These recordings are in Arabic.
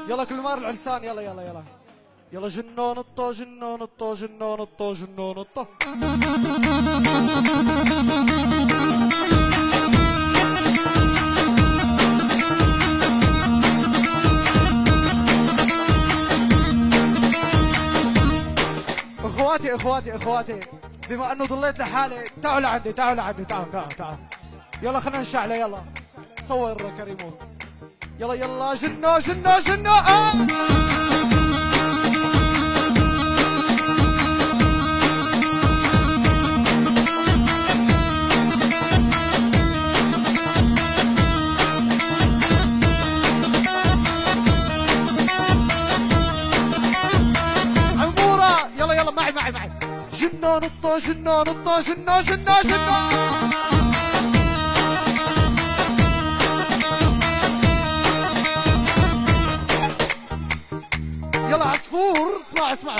يلا كل مار العرسان يلا يلا يلا يلا جنون الطو جنون الطو جنون الطو جنون الطو. اخواتي بما انه ضليت لحالي تعالوا لعندي تعالوا يلا خلينا نشعله يلا صور كريمو يلا جنو عمورة يلا معي جنون الطو جنو يلا عصفور اسمع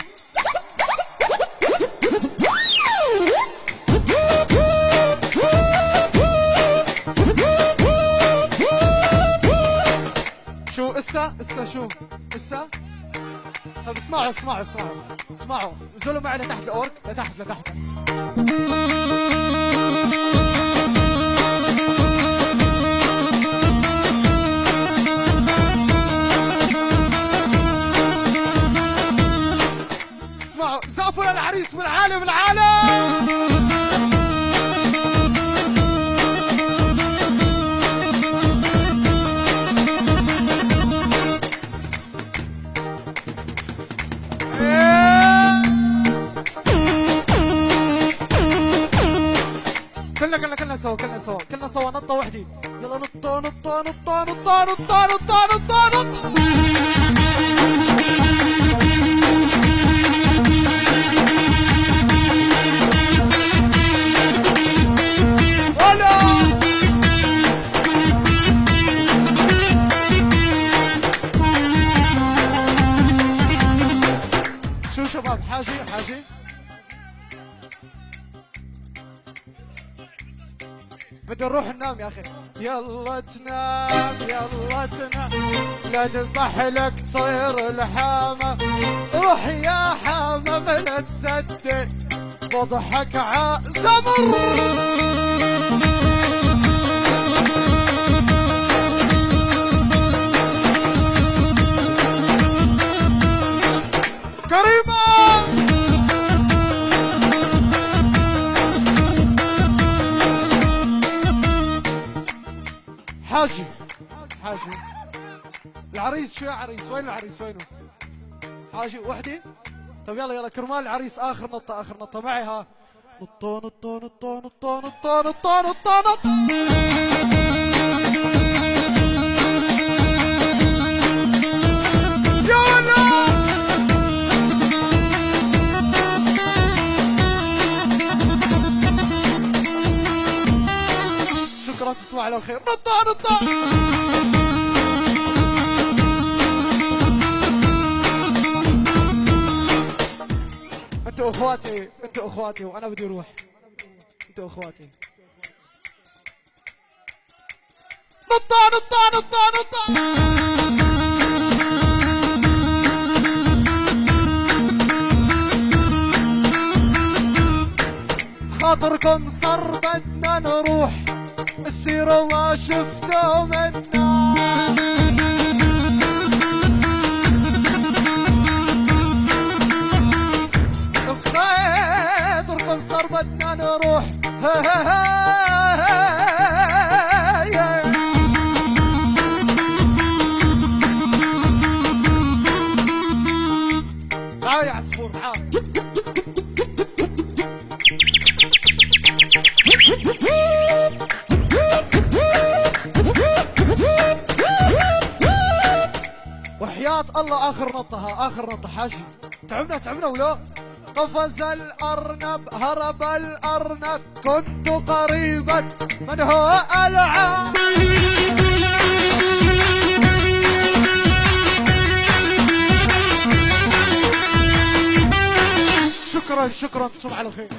شو اسا طب اسمعوا نزلوا معي لتحت الاورك لتحت اسمعوا زقفوا للعريس من العالم كلنا سوا نطة وحدي يلا نط شو شباب حاجي بدي نروح ننام يا اخي يلا تنام لا تذبح لك طير الحامة روح يا حامة لا تصدق بضحك عزمر كريمة حاجي العريس شو يا عريس وين العريس وينه حاجي وحدي طب يلا كرمال العريس اخر نطة معي ها نطو شكرا تصبح على خير نطة انتوا اخواتي وانا بدي اروح انتوا اخواتي نطة خاطركم صار بدنا نروح استيروا ما شفتوا منا خاطركم صار بدنا نروح تعال يا عصفور تعال وحياة الله اخر نطة حاجي تعبنا ولا قفز الارنب هرب الارنب كنت قريبا من هو العاب شكرا تصبح على خير